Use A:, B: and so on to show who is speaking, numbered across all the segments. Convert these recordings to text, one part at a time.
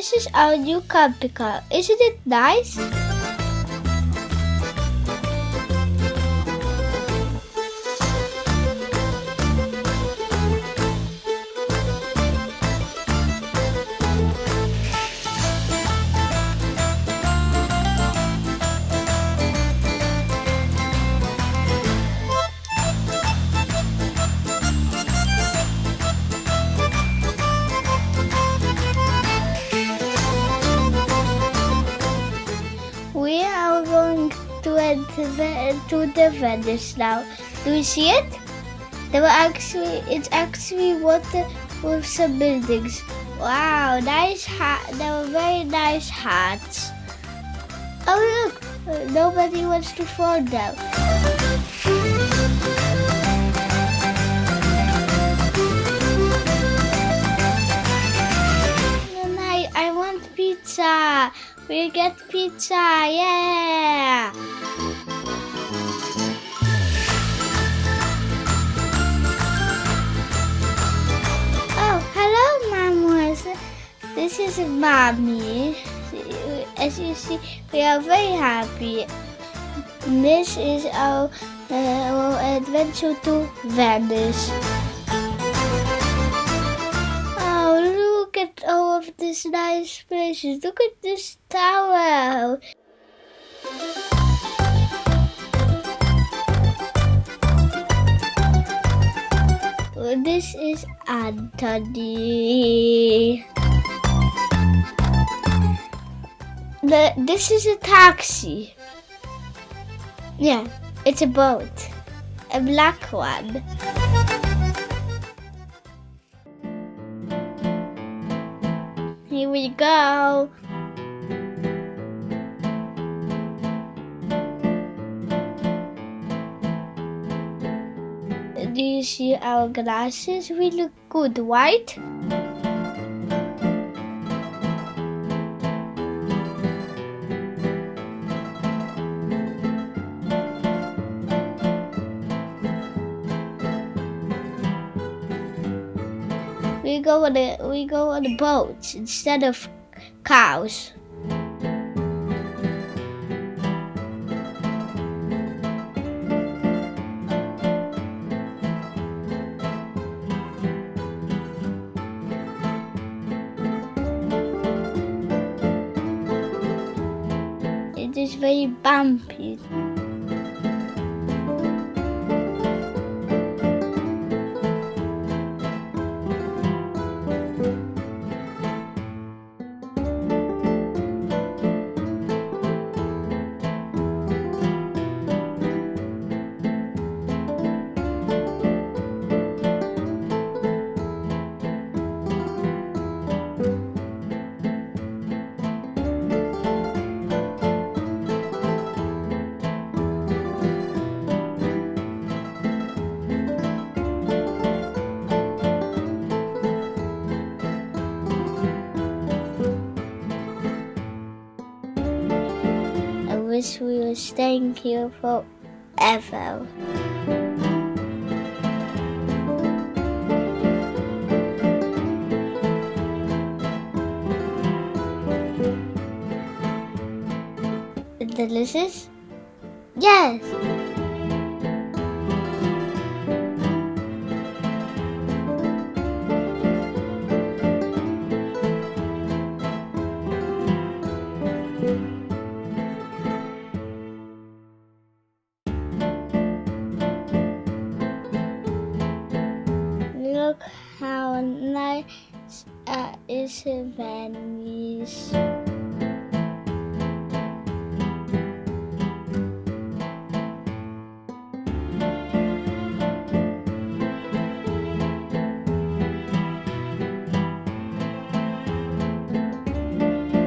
A: this is our new company car. Isn't it nice? We are going to the Venice now. Do you see it? It's actually water with some buildings. Wow, nice There were very nice hats. Oh look, nobody wants to fall down. And I want pizza. We get pizza, yeah! Oh, hello, mamas. This is Mommy. As you see, we are very happy. This is our adventure to Venice. Look at all of these nice places. Look at this tower. This is Anthony. This is a taxi. Yeah, it's a boat. A black one. Here we go. Do you see our glasses? We look good, right? We go on the boats instead of cows. It is very bumpy. I wish we were staying here forever. Delicious? Yes! Look how nice is Venice.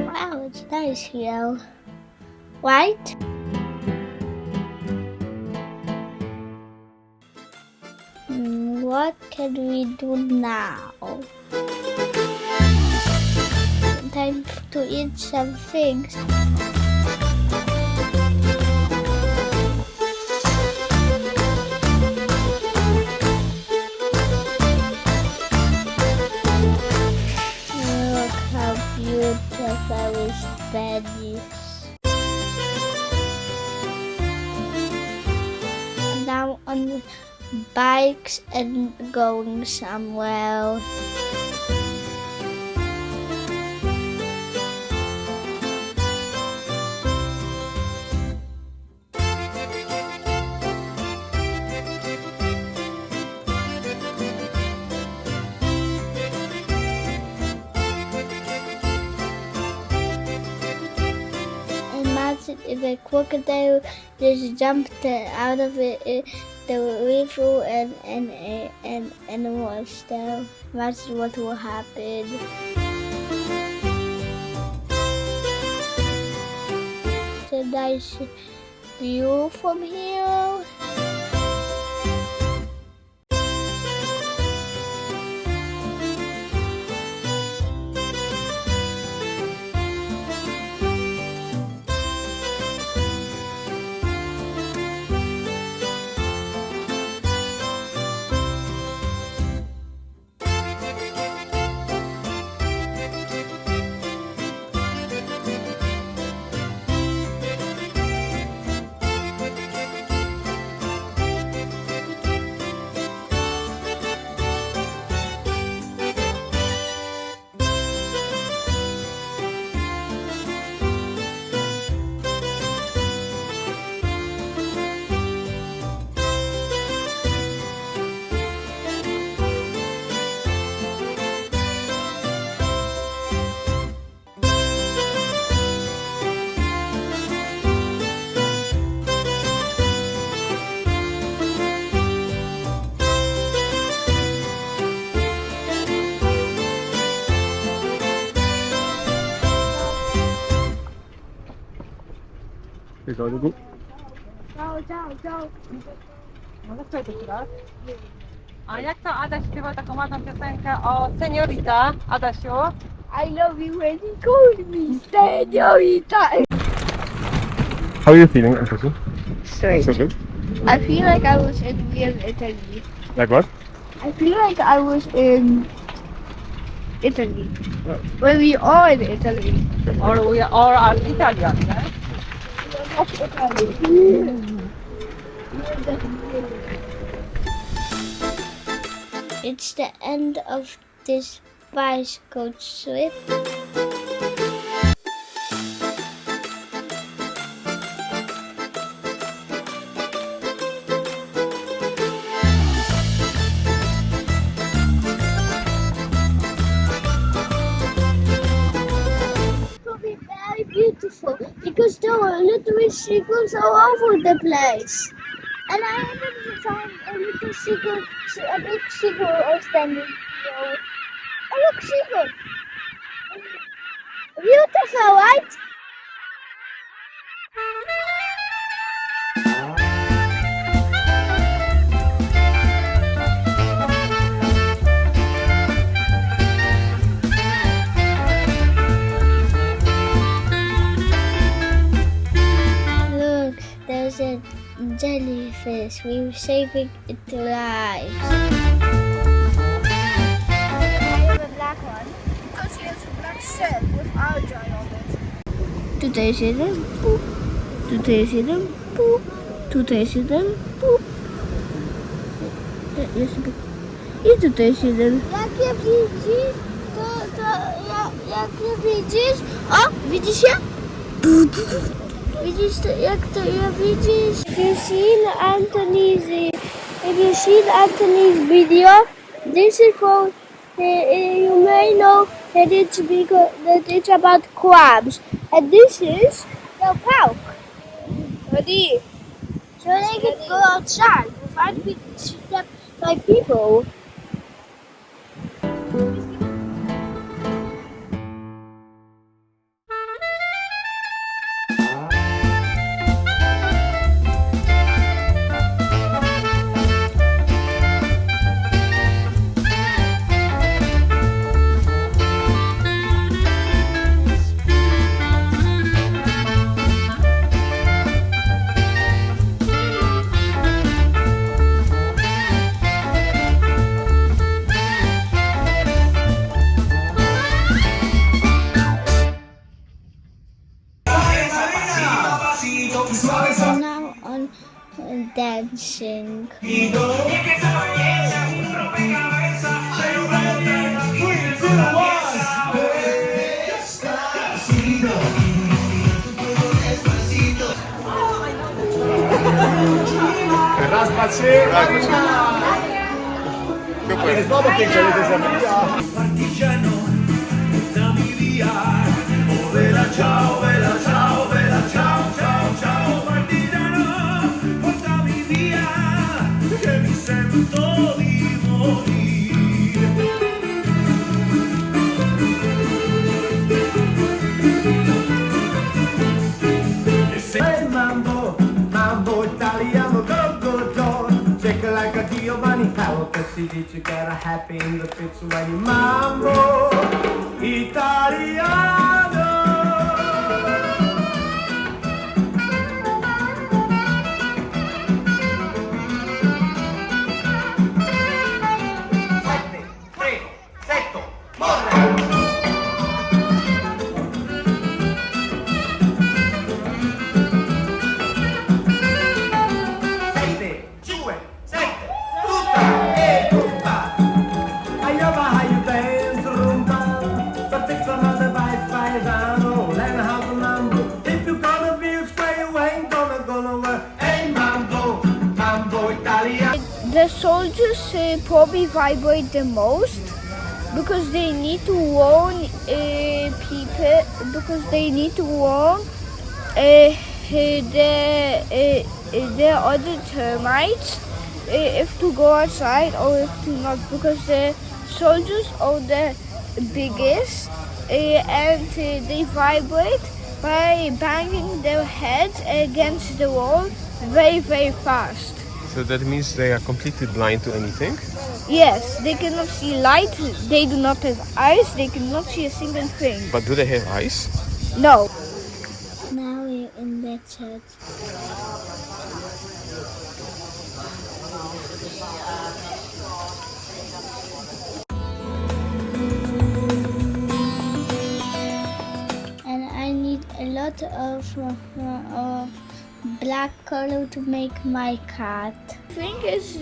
A: Wow, it's nice here, right? What can we do now? Time to eat some things. Look how beautiful. on bikes and going somewhere. The crocodile just jumped out of the river and was there. That's what will happen. It's a nice view from here.
B: Ciao. Mogę spojrzeć jeszcze raz? A jak to Adaś śpiewał taką ładną piosenkę o seniorita? Adasiu?
A: I love you when you call me señorita.
C: How are you feeling, Antosu?
A: Strange.
C: So good.
A: I feel like I was in real Italy.
C: Like what?
A: I feel like I was in Italy. Well, we are in Italy.
B: Or we are Italian, right?
A: It's the end of this bicycle trip. Very beautiful because there were little seagulls all over the place. And I haven't found a little seagull, a big seagull standing here. Oh, look, seagull! Beautiful, right? There's a jellyfish. We were saving its lives. I have a black one because he has a black shirt with algae on it. Tutaj jest jeden, pup. Tutaj jest jeden, pup. Tutaj jest jeden, pup. I tutaj jest jeden. Jak je widzisz, jak je widzisz, o, widzisz je? Widzisz to, jak to ja widzisz? If you seen Anthony's video, this is for you may know that it's about crabs, and this is the park. Ready? So they can go outside without being stepped by people. and sing.
C: Raz, dwa, trzy. Super. Znowu pięknie jest
D: partigiano, portami via. Oh, bella ciao, bella ciao, bella ciao, ciao, ciao, partigiano, portami via, che mi sento di morire. E se mambo, mambo italiano, go, go, go, shake it like a Giovanni Paolo, che si dice che era happy in the pizza when you mambo italiano. Sette, prego, setto, morre! Sette, due, sette, tutta e tutta. I know how you dance rumba, but take some other advice, paisano. Learn how to mambo. If you're gonna be a square, you ain't gonna work. Hey mambo, mambo Italiano.
A: The soldiers probably vibrate the most because they need to warn people, because they need to warn the other termites if to go outside or if to not, because the soldiers are the biggest and they vibrate by banging their heads against the wall very, very fast.
C: So that means they are completely blind to anything?
A: Yes, they cannot see light, they do not have eyes, they cannot see a single thing.
C: But do they have eyes?
A: No. Now we're in the church. And I need a lot of black color to make my cat. I think it's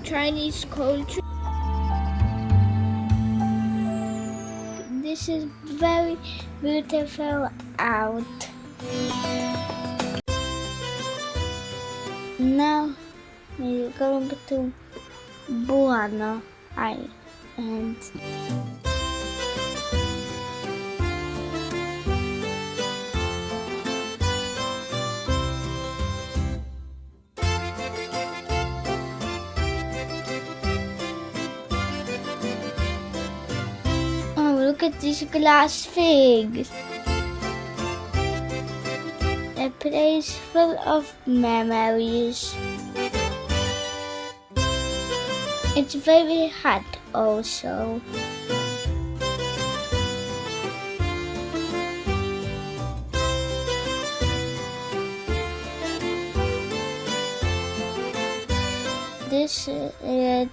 A: Chinese culture. This is very beautiful out. Now we're going to Buano Island. Look at these glass figs. A place full of memories. It's very hot also. This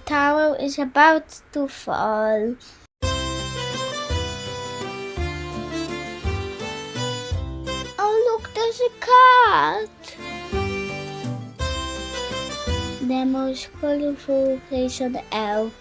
A: tower is about to fall. There's a cat! The most colorful place on earth.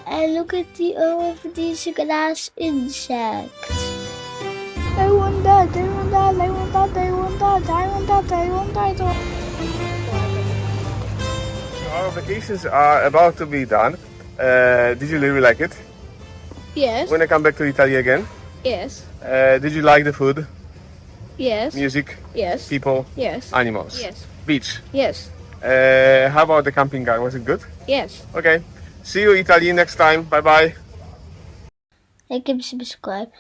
A: And look at all of these glass insects. I want that, I want that, I want that, I want that, I want that, I want that.
C: Our vacations are about to be done. Did you really like it?
A: Yes,
C: When I come back to Italy again?
A: yes,
C: Did you like the food,
A: yes,
C: music,
A: yes,
C: people,
A: yes,
C: animals?
A: yes,
C: Beach?
A: yes,
C: How about the camping car? Was it good?
A: yes.
C: Okay. See you Italy next time. Bye bye.
A: Like and subscribe.